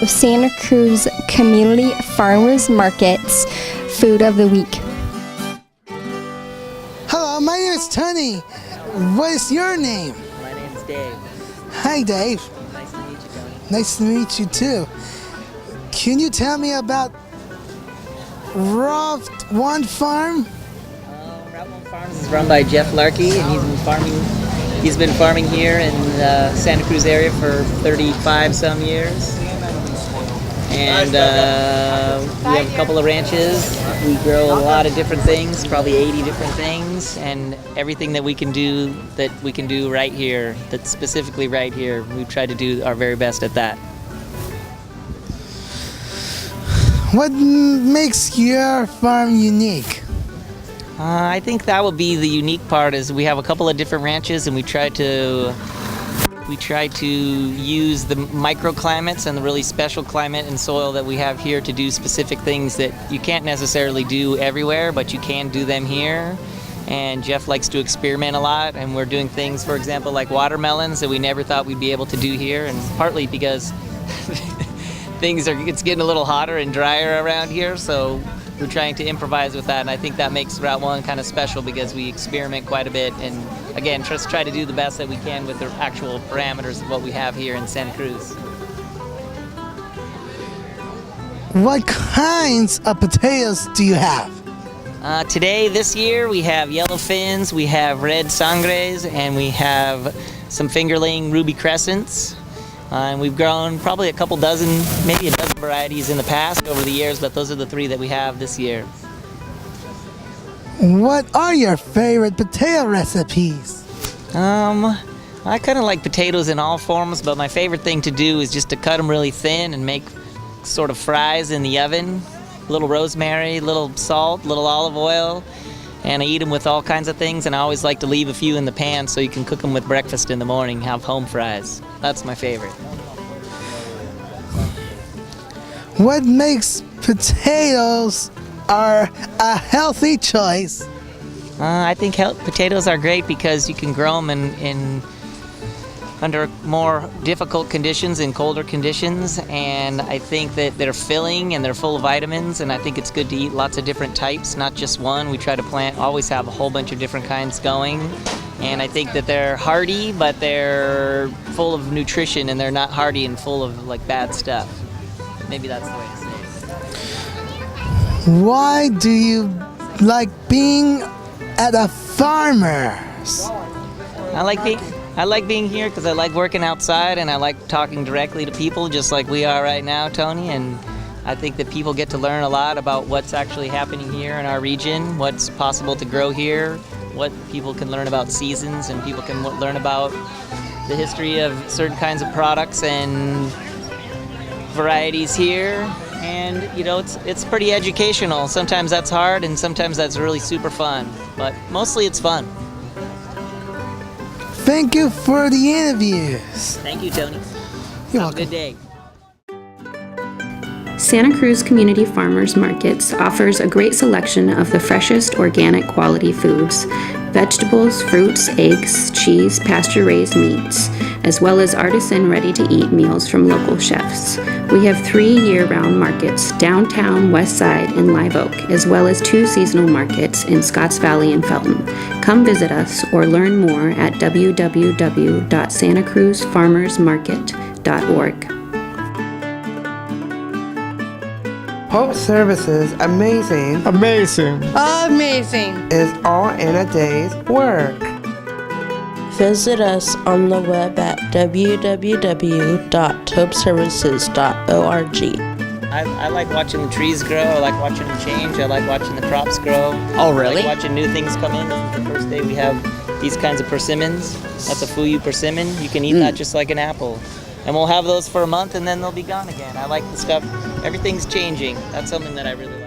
Santa Cruz Community Farmers Market's Food of the Week. Hello, my name is Tony. What is your name? My name is Dave. Hi, Dave. Nice to meet you, Tony. Nice to meet you, too. Can you tell me about Route 1 Farm? Route 1 Farms is run by Jeff Larkey, and he's been farming here in the Santa Cruz area for 35 some years. And we have a couple of ranches. We grow a lot of different things, probably 80 different things, and everything that we can do right here, that's specifically right here, we try to do our very best at that. What makes your farm unique? I think that would be the unique part is we have a couple of different ranches, and we try to use the microclimates and the really special climate and soil that we have here to do specific things that you can't necessarily do everywhere, but you can do them here. And Jeff likes to experiment a lot, and we're doing things, for example, like watermelons that we never thought we'd be able to do here, and partly because it's getting a little hotter and drier around here, so we're trying to improvise with that, and I think that makes Route 1 kind of special because we experiment quite a bit and, again, just try to do the best that we can with the actual parameters of what we have here in Santa Cruz. What kinds of potatoes do you have? Today, this year, we have yellow fins, we have red sangres, and we have some fingerling ruby crescents. And we've grown probably a couple dozen, maybe a dozen varieties in the past over the years, but those are the three that we have this year. What are your favorite potato recipes? I kind of like potatoes in all forms, but my favorite thing to do is just to cut them really thin and make sort of fries in the oven. A little rosemary, a little salt, a little olive oil, and I eat them with all kinds of things, and I always like to leave a few in the pan so you can cook them with breakfast in the morning, have home fries. That's my favorite. What makes potatoes are a healthy choice? I think potatoes are great because you can grow them in under more difficult conditions and colder conditions, and I think that they're filling and they're full of vitamins, and I think it's good to eat lots of different types, not just one. We try to always have a whole bunch of different kinds going, and I think that they're hardy, but they're full of nutrition, and they're not hardy and full of like bad stuff. Maybe that's the way to say it. Why do you like being at a farmer's? I like being here because I like working outside and I like talking directly to people just like we are right now, Tony, and I think that people get to learn a lot about what's actually happening here in our region, what's possible to grow here, what people can learn about seasons, and people can learn about the history of certain kinds of products and varieties here. And you know, it's pretty educational. Sometimes that's hard and sometimes that's really super fun, but mostly it's fun. Thank you for the interviews. Thank you, Tony. You're Have welcome. a good day. Santa Cruz Community Farmers Markets offers a great selection of the freshest organic quality foods, vegetables, fruits, eggs, cheese, pasture-raised meats, as well as artisan ready-to-eat meals from local chefs. We have 3 year-round markets, downtown, West Side, and Live Oak, as well as 2 seasonal markets in Scotts Valley and Felton. Come visit us or learn more at www.santacruzfarmersmarket.org. Hope Services Amazing is all in a day's work. Visit us on the web at www.hopeservices.org. I like watching the trees grow. I like watching them change. I like watching the crops grow. Oh, really? I like watching new things come in. The first day we have these kinds of persimmons. That's a fuyu persimmon. You can eat that just like an apple. And we'll have those for a month and then they'll be gone again. I like the stuff. Everything's changing. That's something that I really like.